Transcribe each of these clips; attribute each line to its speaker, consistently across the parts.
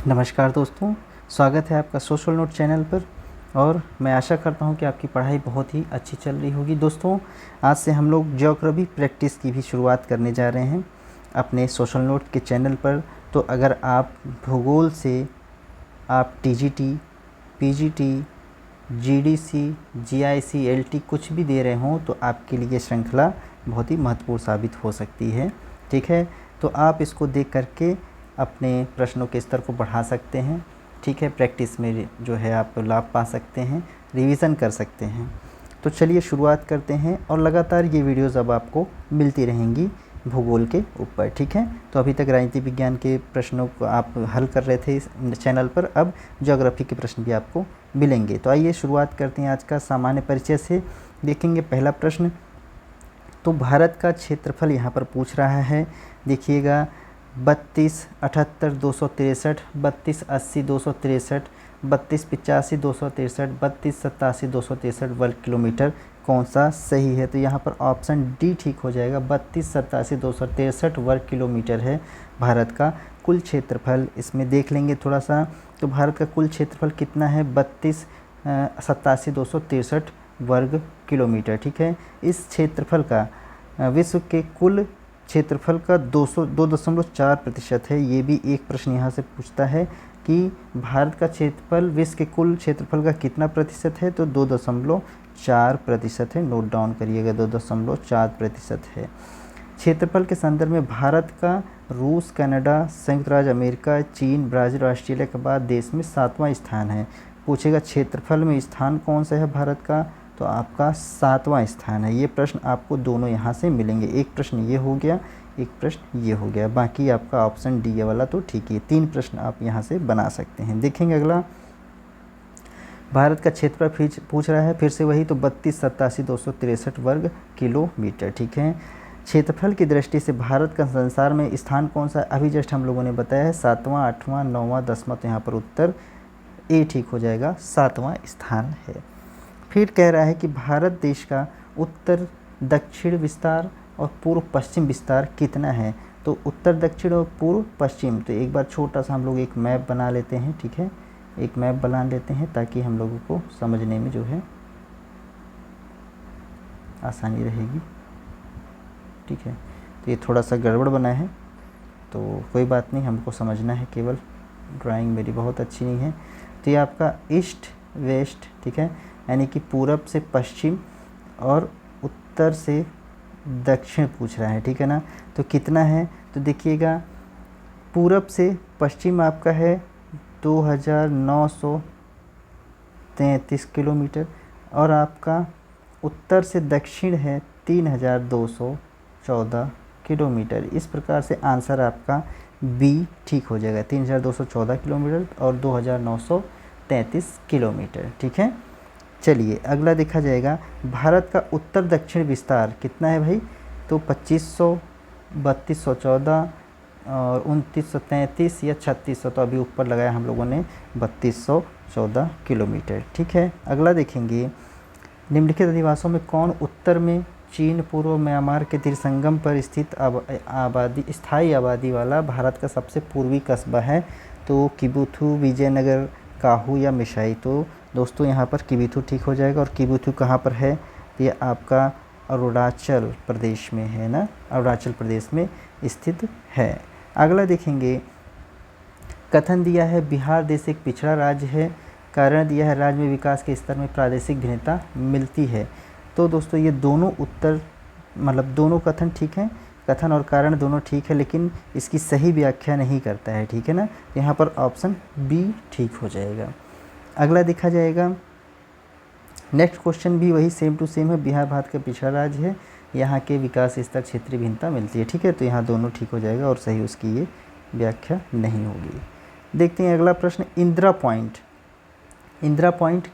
Speaker 1: नमस्कार दोस्तों, स्वागत है आपका सोशल नोट चैनल पर। और मैं आशा करता हूं कि आपकी पढ़ाई बहुत ही अच्छी चल रही होगी। दोस्तों, आज से हम लोग ज्योग्राफी प्रैक्टिस की भी शुरुआत करने जा रहे हैं अपने सोशल नोट के चैनल पर। तो अगर आप भूगोल से आप TGT, PGT, GDC, GIC, LT कुछ भी दे रहे हों तो आपके लिए श्रृंखला बहुत ही महत्वपूर्ण साबित हो सकती है। ठीक है, तो आप इसको देख करके अपने प्रश्नों के स्तर को बढ़ा सकते हैं। ठीक है, प्रैक्टिस में जो है आप लाभ पा सकते हैं, रिवीजन कर सकते हैं। तो चलिए शुरुआत करते हैं और लगातार ये वीडियोस अब आपको मिलती रहेंगी भूगोल के ऊपर। ठीक है, तो अभी तक राजनीति विज्ञान के प्रश्नों को आप हल कर रहे थे इस चैनल पर, अब ज्योग्राफी के प्रश्न भी आपको मिलेंगे। तो आइए शुरुआत करते हैं आज का सामान्य परिचय से। देखेंगे पहला प्रश्न। तो भारत का क्षेत्रफल यहाँ पर पूछ रहा है, देखिएगा 32,78,263, 32,80,263, 32,85,263, 32,87,263 वर्ग किलोमीटर कौन सा सही है? तो यहाँ पर ऑप्शन डी ठीक हो जाएगा। 32,87,263 वर्ग किलोमीटर है भारत का कुल क्षेत्रफल। इसमें देख लेंगे थोड़ा सा, तो भारत का कुल क्षेत्रफल कितना है? 32,87,263 वर्ग किलोमीटर। ठीक है, इस क्षेत्रफल का विश्व के कुल क्षेत्रफल का 2.4% है। ये भी एक प्रश्न यहाँ से पूछता है कि भारत का क्षेत्रफल विश्व के कुल क्षेत्रफल का कितना प्रतिशत है? तो 2.4% है। नोट डाउन करिएगा, 2.4% है। क्षेत्रफल के संदर्भ में भारत का रूस, कनाडा, संयुक्त राज्य अमेरिका, चीन, ब्राज़ील और ऑस्ट्रेलिया के बाद देश में 7वां स्थान है। पूछेगा क्षेत्रफल में स्थान कौन सा है भारत का? तो आपका 7वां स्थान है। ये प्रश्न आपको दोनों यहाँ से मिलेंगे। एक प्रश्न ये हो गया, एक प्रश्न ये हो गया, बाकी आपका ऑप्शन डी वाला तो ठीक है। 3 प्रश्न आप यहाँ से बना सकते हैं। देखेंगे अगला, भारत का क्षेत्रफल पूछ रहा है फिर से वही, तो 32,87,263 वर्ग किलोमीटर। ठीक है, क्षेत्रफल की दृष्टि से भारत का संसार में स्थान कौन सा? अभी जस्ट हम लोगों ने बताया है 7वां, 8वां, 9वां, 10वां। तो यहाँ पर उत्तर ए ठीक हो जाएगा, 7वां स्थान है। फिर कह रहा है कि भारत देश का उत्तर दक्षिण विस्तार और पूर्व पश्चिम विस्तार कितना है? तो उत्तर दक्षिण और पूर्व पश्चिम, तो एक बार छोटा सा हम लोग एक मैप बना लेते हैं। ठीक है, एक मैप बना लेते हैं ताकि हम लोगों को समझने में जो है आसानी रहेगी। ठीक है, तो ये थोड़ा सा गड़बड़ बना है, तो कोई बात नहीं, हमको समझना है केवल, ड्राइंग मेरी बहुत अच्छी नहीं है। तो ये आपका ईस्ट वेस्ट, ठीक है, यानी कि पूरब से पश्चिम और उत्तर से दक्षिण पूछ रहा है। ठीक है ना, तो कितना है? तो देखिएगा पूरब से पश्चिम आपका है 2,933 किलोमीटर और आपका उत्तर से दक्षिण है 3,214 किलोमीटर। इस प्रकार से आंसर आपका बी ठीक हो जाएगा, 3,214 किलोमीटर और 2,933 किलोमीटर। ठीक है, चलिए अगला देखा जाएगा, भारत का उत्तर दक्षिण विस्तार कितना है भाई? तो 2500, 3214 और 2933 या 3600, तो अभी ऊपर लगाया हम लोगों ने 3214 किलोमीटर। ठीक है, अगला देखेंगे, निम्नलिखित अधिवासों में कौन उत्तर में चीन, पूर्व म्यांमार के त्रिसंगम पर स्थित स्थायी आबादी वाला भारत का सबसे पूर्वी कस्बा है? तो किबुथु, विजयनगर, काहू या मिशाई। तो दोस्तों यहाँ पर किबुथु ठीक हो जाएगा। और किबुथु कहाँ पर है? ये आपका अरुणाचल प्रदेश में है ना, अरुणाचल प्रदेश में स्थित है। अगला देखेंगे, कथन दिया है बिहार देश एक पिछड़ा राज्य है, कारण दिया है राज्य में विकास के स्तर में प्रादेशिक भिन्नता मिलती है। तो दोस्तों ये दोनों उत्तर, मतलब दोनों कथन ठीक हैं, कथन और कारण दोनों ठीक है, लेकिन इसकी सही व्याख्या नहीं करता है। ठीक है ना, यहाँ पर ऑप्शन बी ठीक हो जाएगा। अगला देखा जाएगा, नेक्स्ट क्वेश्चन भी वही सेम टू सेम है, बिहार भारत का पिछड़ा राज्य है, यहाँ के विकास स्तर क्षेत्रीय भिन्नता मिलती है। ठीक है, तो यहाँ दोनों ठीक हो जाएगा और सही उसकी ये व्याख्या नहीं होगी। देखते हैं अगला प्रश्न, इंदिरा पॉइंट। इंदिरा पॉइंट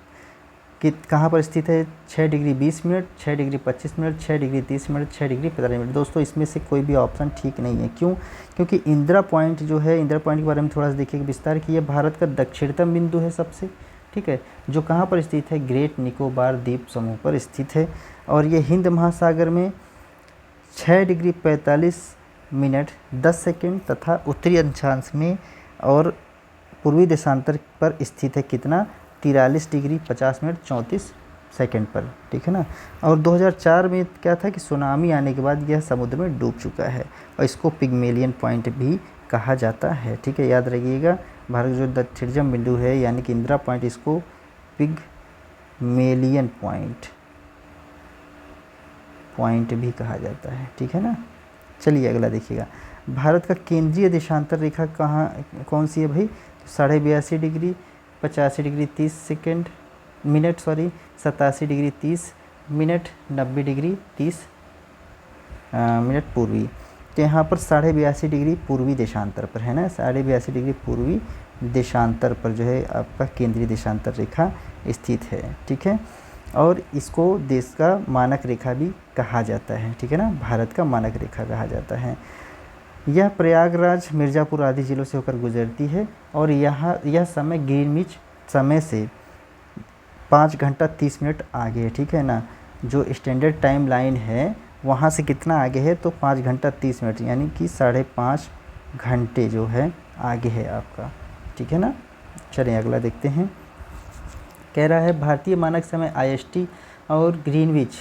Speaker 1: कहाँ पर स्थित है? 6 degree 20 minute, 6 degree 25 minute, 6 degree 30 minute, 6 degree 45 minute. दोस्तों इसमें से कोई भी ऑप्शन ठीक नहीं है। क्यों? क्योंकि इंदिरा पॉइंट जो है, इंदिरा पॉइंट के बारे में थोड़ा सा देखिए विस्तार की, ये भारत का दक्षिणतम बिंदु है सबसे। ठीक है, जो कहाँ पर स्थित है? ग्रेट निकोबार द्वीप समूह पर स्थित है और ये हिंद महासागर में 6 डिग्री 45 मिनट 10 सेकेंड तथा उत्तरी अक्षांश में और पूर्वी देशांतर पर स्थित है कितना, 43 डिग्री 50 मिनट 34 सेकंड पर, ठीक है ना। और 2004 में क्या था कि सुनामी आने के बाद यह समुद्र में डूब चुका है और इसको पिग्मेलियन पॉइंट भी कहा जाता है, ठीक है, याद रखिएगा। भारत का जो दक्षिणतम बिंदु है यानी कि इंदिरा पॉइंट, इसको पिग्मेलियन पॉइंट भी कहा जाता है, ठीक है ना। चलिए अगला देखिएगा, भारत का केंद्रीय देशांतर रेखा कौन सी है भाई, 82.5 degree 85 degree 30 second minute 87 degree 30 minute 90 degree 30 minute पूर्वी। तो यहाँ पर 82.5 डिग्री पूर्वी देशांतर पर है ना, 82.5 डिग्री पूर्वी देशांतर पर जो है आपका केंद्रीय देशांतर रेखा स्थित है, ठीक है। और इसको देश का मानक रेखा भी कहा जाता है, ठीक है ना, भारत का मानक रेखा कहा जाता है। यह प्रयागराज, मिर्ज़ापुर आदि जिलों से होकर गुजरती है और यह समय ग्रीनविच समय से 5 घंटा 30 मिनट आगे है, ठीक है ना। जो स्टैंडर्ड टाइम लाइन है वहाँ से कितना आगे है, तो 5 घंटा 30 मिनट यानी कि 5.5 घंटे जो है आगे है आपका, ठीक है ना। चलिए अगला देखते हैं, कह रहा है भारतीय मानक समय IST और ग्रीनविच,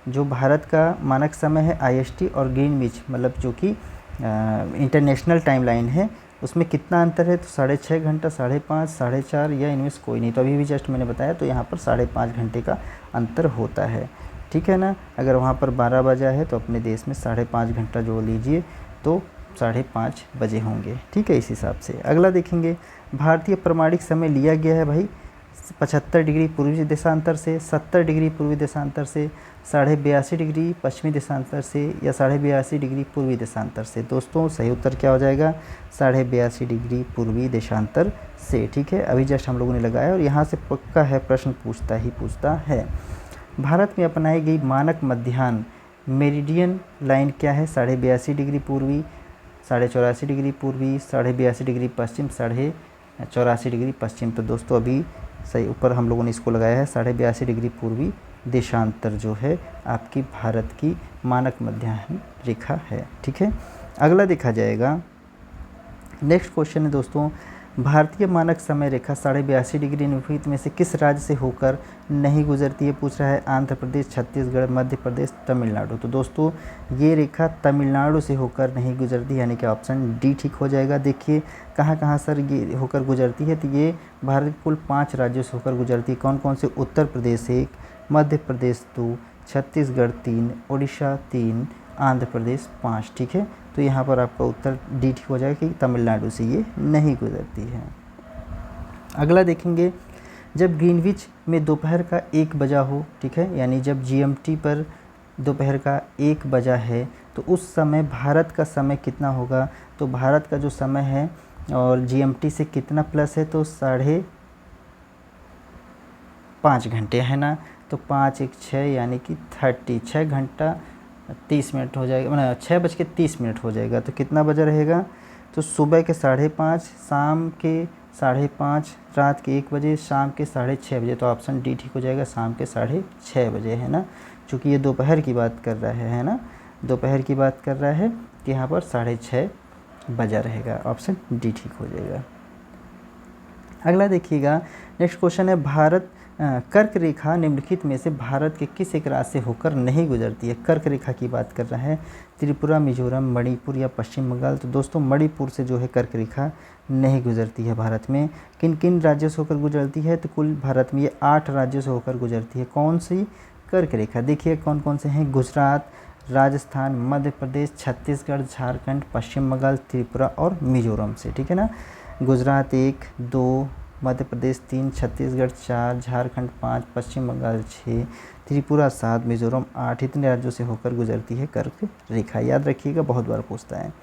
Speaker 1: जो भारत का मानक समय है IST और ग्रीनविच मतलब जो कि इंटरनेशनल टाइम लाइन है, उसमें कितना अंतर है, तो 6.5 घंटा 5.5 4.5 या इनमें से कोई नहीं। तो अभी भी जस्ट मैंने बताया, तो यहाँ पर 5.5 घंटे का अंतर होता है, ठीक है ना। अगर वहाँ पर 12 बजा है तो अपने देश में 5.5 घंटा जोड़ लीजिए तो 5.5 बजे होंगे, ठीक है, इस हिसाब से। अगला देखेंगे, भारतीय प्रमाणिक समय लिया गया है भाई 75 डिग्री पूर्वी देशांतर से, 70 डिग्री पूर्वी देशांतर से, 82.5 डिग्री पश्चिमी देशांतर से या 82.5 डिग्री पूर्वी देशांतर से। दोस्तों सही उत्तर क्या हो जाएगा, 82.5 डिग्री पूर्वी देशांतर से, ठीक है। अभी जस्ट हम लोगों ने लगाया और यहाँ से पक्का है प्रश्न पूछता है। भारत में अपनाई गई मानक मध्याह्न मेरिडियन लाइन क्या है, 82.5 डिग्री पूर्वी, 84.5 डिग्री पूर्वी, 82.5 डिग्री पश्चिम, 84.5 डिग्री पश्चिम। तो दोस्तों अभी सही ऊपर हम लोगों ने इसको लगाया है 82.5 डिग्री पूर्वी देशांतर जो है आपकी भारत की मानक मध्याह्न रेखा है, ठीक है। अगला देखा जाएगा, नेक्स्ट क्वेश्चन है दोस्तों, भारतीय मानक समय रेखा 82.5 डिग्री निम्नलिखित में से किस राज्य से होकर नहीं गुजरती है, पूछ रहा है। आंध्र प्रदेश, छत्तीसगढ़, मध्य प्रदेश, तमिलनाडु। तो दोस्तों ये रेखा तमिलनाडु से होकर नहीं गुजरती, यानी कि ऑप्शन डी ठीक हो जाएगा। देखिए कहाँ सर ये होकर गुजरती है, तो ये भारत के कुल 5 राज्यों से होकर गुजरती है। कौन कौन से, उत्तर प्रदेश 1, मध्य प्रदेश 2, छत्तीसगढ़ 3, उड़ीसा 3, आंध्र प्रदेश 5, ठीक है। तो यहाँ पर आपका उत्तर डी ठीक हो जाएगा कि तमिलनाडु से ये नहीं गुजरती है। अगला देखेंगे, जब ग्रीनविच में दोपहर का 1 बजा हो, ठीक है, यानी जब GMT पर दोपहर का 1 बजा है तो उस समय भारत का समय कितना होगा। तो भारत का जो समय है और GMT से कितना प्लस है, तो 5.5 घंटे है ना। तो 5 1 6 यानी कि 6 घंटा 30 मिनट हो जाएगा, मतलब 6:30 हो जाएगा। तो कितना बजा रहेगा, तो सुबह के 5:30, शाम के 5:30, रात के 1 बजे, शाम के 6:30 बजे। तो ऑप्शन डी ठीक हो जाएगा, शाम के 6:30 बजे, है ना। चूँकि ये दोपहर की बात कर रहा है ना, दोपहर की बात कर रहा है, कि यहाँ पर 6:30 बजा रहेगा, ऑप्शन डी ठीक हो जाएगा। अगला देखिएगा, नेक्स्ट क्वेश्चन है, भारत कर्क रेखा निम्नलिखित में से भारत के किस एक राज्य से होकर नहीं गुजरती है। कर्क रेखा की बात कर रहा है, त्रिपुरा, मिजोरम, मणिपुर या पश्चिम बंगाल। तो दोस्तों मणिपुर से जो है कर्क रेखा नहीं गुजरती है भारत में। किन किन राज्यों से होकर गुजरती है, तो कुल भारत में ये 8 राज्यों से होकर गुजरती है। कौन सी कर्क रेखा, देखिए कौन कौन से हैं, गुजरात, राजस्थान, मध्य प्रदेश, छत्तीसगढ़, झारखंड, पश्चिम बंगाल, त्रिपुरा और मिजोरम से, ठीक है ना। गुजरात 1, 2, मध्य प्रदेश 3, छत्तीसगढ़ 4, झारखंड 5, पश्चिम बंगाल 6, त्रिपुरा 7, मिजोरम 8, इतने राज्यों से होकर गुजरती है कर्क रेखा। याद रखिएगा, बहुत बार पूछता है।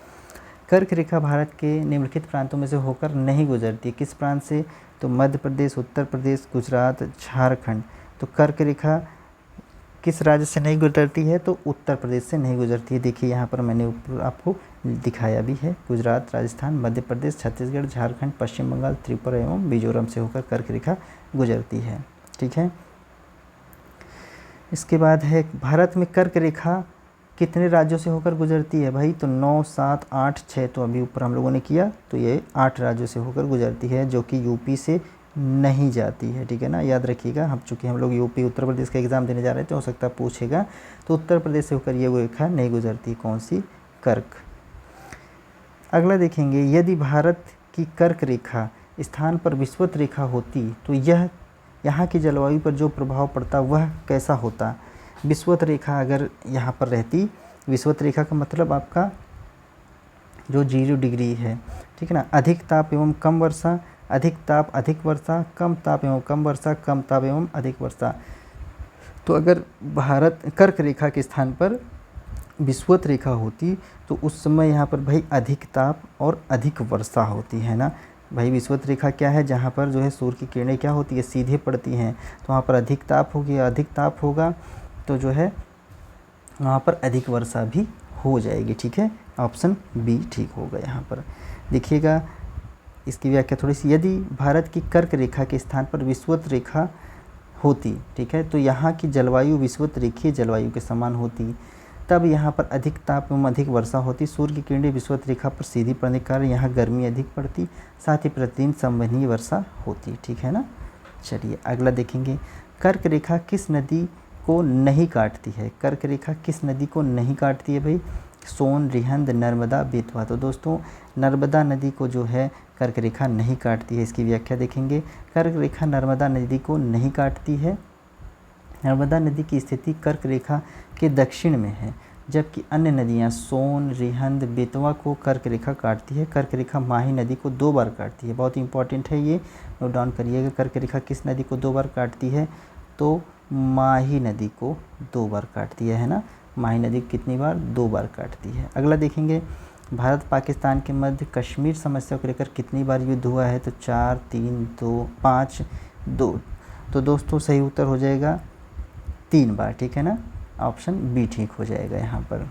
Speaker 1: कर्क रेखा भारत के निम्नलिखित प्रांतों में से होकर नहीं गुजरती। किस प्रांत से, तो मध्य प्रदेश, उत्तर प्रदेश, गुजरात, झारखंड। तो कर्क रेखा किस राज्य से नहीं गुजरती है, तो उत्तर प्रदेश से नहीं गुजरती है। देखिए यहाँ पर मैंने ऊपर आपको दिखाया भी है, गुजरात, राजस्थान, मध्य प्रदेश, छत्तीसगढ़, झारखंड, पश्चिम बंगाल, त्रिपुरा एवं मिजोरम से होकर कर्क रेखा गुजरती है, ठीक है। इसके बाद है, भारत में कर्क रेखा कितने राज्यों से होकर गुजरती है भाई, तो 9, 7, 8, 6, तो अभी ऊपर हम लोगों ने किया, तो ये 8 राज्यों से होकर गुजरती है, जो कि यूपी से नहीं जाती है, ठीक है ना। याद रखिएगा, हम चूँकि हम लोग यूपी उत्तर प्रदेश का एग्ज़ाम देने जा रहे थे, हो सकता है पूछेगा, तो उत्तर प्रदेश से होकर ये वो रेखा नहीं गुजरती, कौन सी, कर्क। अगला देखेंगे, यदि भारत की कर्क रेखा स्थान पर विषुवत रेखा होती तो यह यहाँ की जलवायु पर जो प्रभाव पड़ता वह कैसा होता। विषुवत रेखा अगर यहाँ पर रहती, विषुवत रेखा का मतलब आपका जो 0 डिग्री है, ठीक है ना, अधिक ताप एवं कम वर्षा, अधिक ताप अधिक वर्षा, कम ताप एवं कम वर्षा, कम ताप एवं अधिक वर्षा। तो अगर भारत कर्क रेखा के स्थान पर विषुवत रेखा होती तो उस समय यहाँ पर भाई अधिक ताप और अधिक वर्षा होती है ना। भाई विषुवत रेखा क्या है, जहाँ पर जो है सूर्य की किरणें क्या होती है, सीधे पड़ती हैं, तो वहाँ पर अधिक ताप होगी, अधिक ताप होगा तो जो है वहाँ पर अधिक वर्षा भी हो जाएगी, ठीक है। ऑप्शन बी ठीक होगा यहाँ पर। देखिएगा इसकी व्याख्या थोड़ी सी, यदि भारत की कर्क रेखा के स्थान पर विषुवत रेखा होती, ठीक है, तो यहाँ की जलवायु विषुवत रेखीय जलवायु के समान होती, तब यहाँ पर अधिक ताप एवं अधिक वर्षा होती, सूर्य की किरणें विषुवत रेखा पर सीधी पड़ने के कारण यहाँ गर्मी अधिक पड़ती, साथ ही प्रतिदिन संवहनीय वर्षा होती, ठीक है ना। चलिए अगला देखेंगे, कर्क रेखा किस नदी को नहीं काटती है। कर्क रेखा किस नदी को नहीं काटती है भाई, सोन, रिहंद, नर्मदा, बेतवा। तो दोस्तों नर्मदा नदी को जो है कर्क रेखा नहीं काटती है। इसकी व्याख्या देखेंगे, कर्क रेखा नर्मदा नदी को नहीं काटती है। नर्मदा नदी की स्थिति कर्क रेखा के दक्षिण में है, जबकि अन्य नदियां सोन, रिहंद, बेतवा को कर्क रेखा काटती है। कर्क रेखा माही नदी को 2 बार काटती है, बहुत इंपॉर्टेंट है ये, नोट डाउन करिएगा। कर्क रेखा किस नदी को 2 बार काटती है, तो माही नदी को 2 बार काटती है ना। माही नदी कितनी बार, 2 बार काटती है। अगला देखेंगे, भारत पाकिस्तान के मध्य कश्मीर समस्या को लेकर कितनी बार युद्ध हुआ है, तो 4, 3, 2, 5, 2। तो दोस्तों सही उत्तर हो जाएगा 3 बार, ठीक है ना। ऑप्शन बी ठीक हो जाएगा यहाँ पर।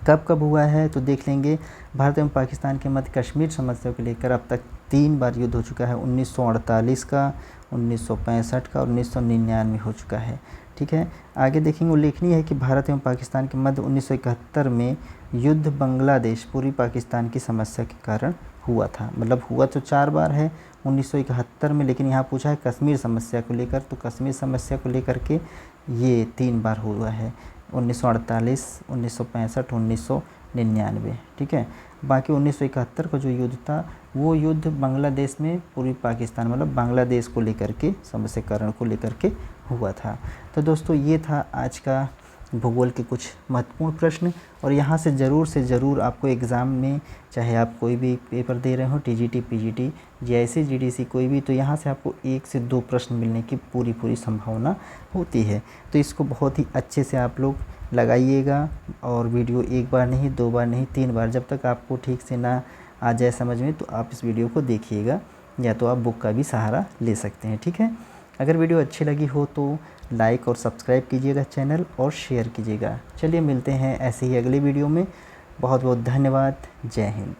Speaker 1: कब कब हुआ है, तो देख लेंगे, भारत एवं पाकिस्तान के मध्य कश्मीर समस्या को लेकर अब तक 3 बार युद्ध हो चुका है। 1948 का, 1965 का और 1999 हो चुका है, ठीक है। आगे देखेंगे, उल्लेखनीय है कि भारत एवं पाकिस्तान के मध्य 1971 में युद्ध बांग्लादेश पूर्वी पाकिस्तान की समस्या के कारण हुआ था। मतलब हुआ तो 4 बार है 1971 में, लेकिन यहाँ पूछा है कश्मीर समस्या को लेकर, तो कश्मीर समस्या को लेकर के ये 3 बार हुआ है, 1948, 1965, 1999, ठीक है। बाकी 1971 का जो युद्ध था वो युद्ध बांग्लादेश में पूर्वी पाकिस्तान मतलब बांग्लादेश को लेकर के समस्याकरण को लेकर के हुआ था। तो दोस्तों ये था आज का भूगोल के कुछ महत्वपूर्ण प्रश्न, और यहाँ से ज़रूर आपको एग्ज़ाम में, चाहे आप कोई भी पेपर दे रहे हो, टीजीटी, पीजीटी, जीआईसी, जीडीसी कोई भी, तो यहाँ से आपको 1 से 2 प्रश्न मिलने की पूरी संभावना होती है। तो इसको बहुत ही अच्छे से आप लोग लगाइएगा, और वीडियो 1 बार नहीं, 2 बार नहीं, 3 बार, जब तक आपको ठीक से ना आ जाए समझ में, तो आप इस वीडियो को देखिएगा, या तो आप बुक का भी सहारा ले सकते हैं, ठीक है। अगर वीडियो अच्छी लगी हो तो लाइक और सब्सक्राइब कीजिएगा चैनल, और शेयर कीजिएगा। चलिए मिलते हैं ऐसे ही अगले वीडियो में। बहुत बहुत धन्यवाद। जय हिंद।